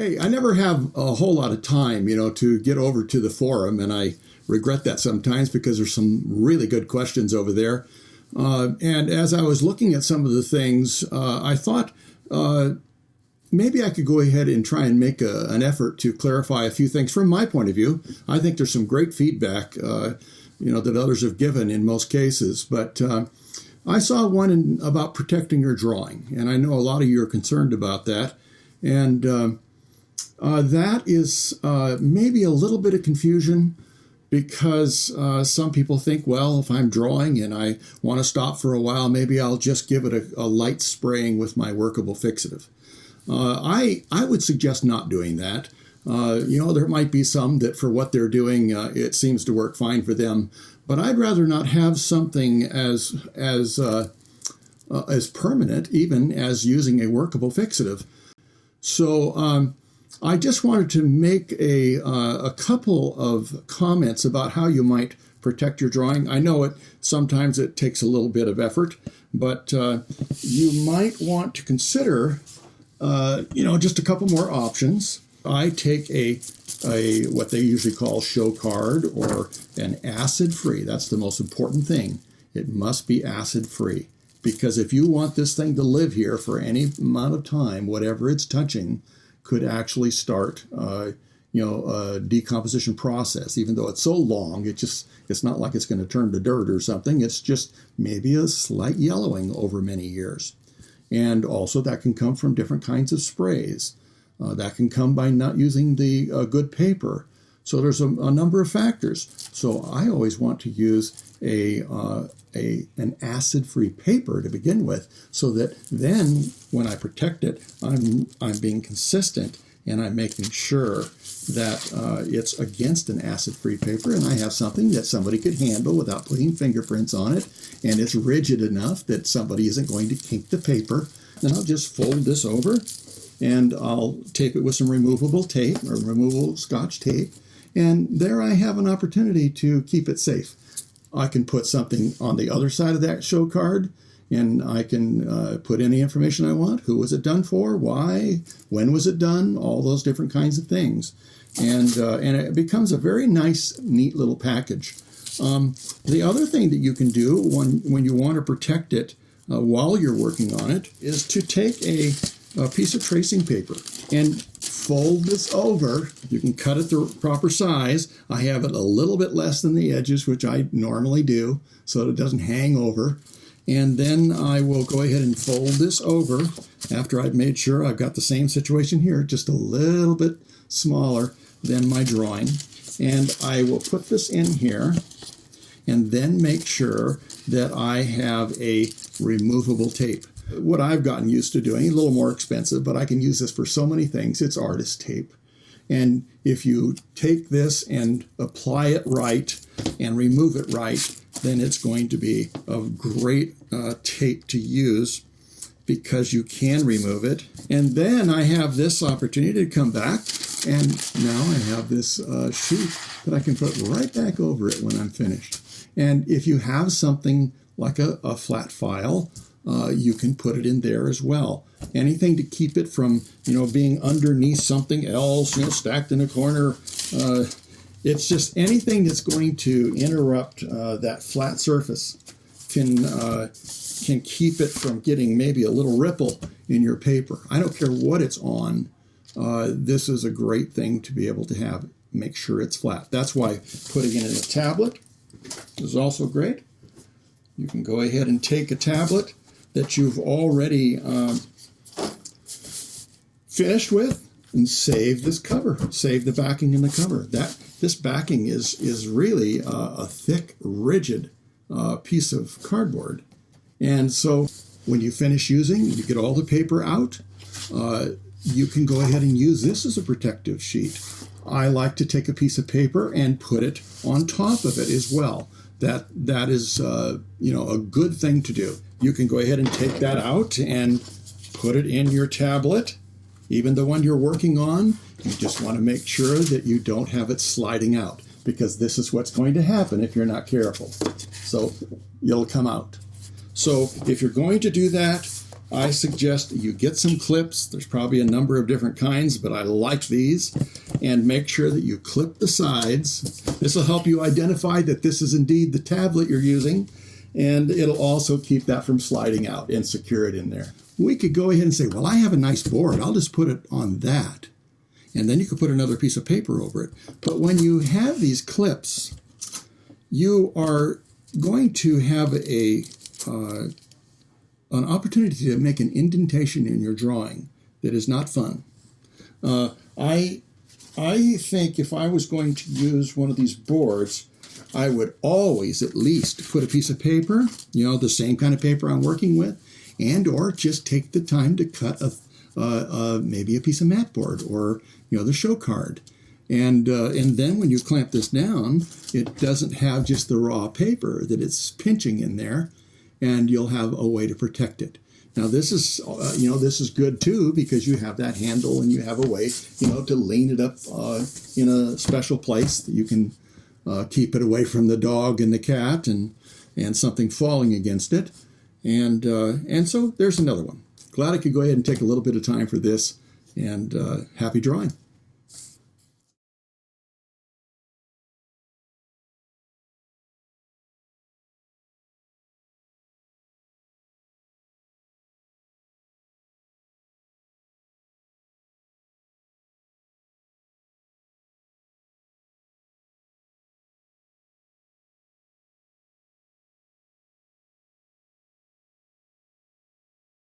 Hey, I never have a whole lot of time, to get over to the forum, and I regret that sometimes because there's some really good questions over there. And as I was looking at some of the things, I thought maybe I could go ahead and try and make an effort to clarify a few things from my point of view. I think there's some great feedback, that others have given in most cases. But I saw one about protecting your drawing, and I know a lot of you are concerned about that. And that is maybe a little bit of confusion because some people think, well, if I'm drawing and I want to stop for a while, maybe I'll just give it a light spraying with my workable fixative. I would suggest not doing that. There might be some that for what they're doing, it seems to work fine for them. But I'd rather not have something as permanent, even as using a workable fixative. So I just wanted to make a couple of comments about how you might protect your drawing. I know sometimes it takes a little bit of effort, but you might want to consider just a couple more options. I take a what they usually call show card or an acid-free. That's the most important thing. It must be acid-free, because if you want this thing to live here for any amount of time, whatever it's touching could actually start a decomposition process. Even though it's so long, it's not like it's going to turn to dirt or something. It's just maybe a slight yellowing over many years. And also that can come from different kinds of sprays. That can come by not using the good paper. So there's a number of factors. So I always want to use an acid-free paper to begin with, so that then when I protect it, I'm being consistent and I'm making sure that it's against an acid-free paper, and I have something that somebody could handle without putting fingerprints on it, and it's rigid enough that somebody isn't going to kink the paper. Then I'll just fold this over and I'll tape it with some removable tape or removable Scotch tape, and there I have an opportunity to keep it safe. I can put something on the other side of that show card, and I can put any information I want. Who was it done for? Why? When was it done? All those different kinds of things. And it becomes a very nice, neat little package. The other thing that you can do when you want to protect it while you're working on it is to take a piece of tracing paper and fold this over. You can cut it the proper size. I have it a little bit less than the edges, which I normally do, so that it doesn't hang over. And then I will go ahead and fold this over after I've made sure I've got the same situation here, just a little bit smaller than my drawing. And I will put this in here and then make sure that I have a removable tape. What I've gotten used to doing, a little more expensive, but I can use this for so many things, it's artist tape. And if you take this and apply it right and remove it right, then it's going to be a great tape to use, because you can remove it. And then I have this opportunity to come back, and now I have this sheet that I can put right back over it when I'm finished. And if you have something like a flat file, you can put it in there as well. Anything to keep it from, being underneath something else, stacked in a corner. It's just anything that's going to interrupt that flat surface can keep it from getting maybe a little ripple in your paper. I don't care what it's on. This is a great thing to be able to have. Make sure it's flat. That's why putting it in a tablet is also great. You can go ahead and take a tablet that you've already finished with and save this cover, save the backing in the cover. This backing is really a thick, rigid piece of cardboard. And so when you finish using, you get all the paper out, you can go ahead and use this as a protective sheet. I like to take a piece of paper and put it on top of it as well. That is a good thing to do. You can go ahead and take that out and put it in your tablet, even the one you're working on. You just want to make sure that you don't have it sliding out, because this is what's going to happen if you're not careful. So it'll come out. So if you're going to do that, I suggest you get some clips. There's probably a number of different kinds, but I like these. And make sure that you clip the sides. This will help you identify that this is indeed the tablet you're using, and it'll also keep that from sliding out and secure it in there. We could go ahead and say, well, I have a nice board. I'll just put it on that. And then you could put another piece of paper over it. But when you have these clips, you are going to have an opportunity to make an indentation in your drawing that is not fun. I think if I was going to use one of these boards, I would always at least put a piece of paper, the same kind of paper I'm working with, and or just take the time to cut maybe a piece of mat board or the show card. And then when you clamp this down, it doesn't have just the raw paper that it's pinching in there, and you'll have a way to protect it. Now this is this is good too, because you have that handle and you have a way to lean it up in a special place that you can keep it away from the dog and the cat and something falling against it. And so there's another one. Glad I could go ahead and take a little bit of time for this, and happy drawing.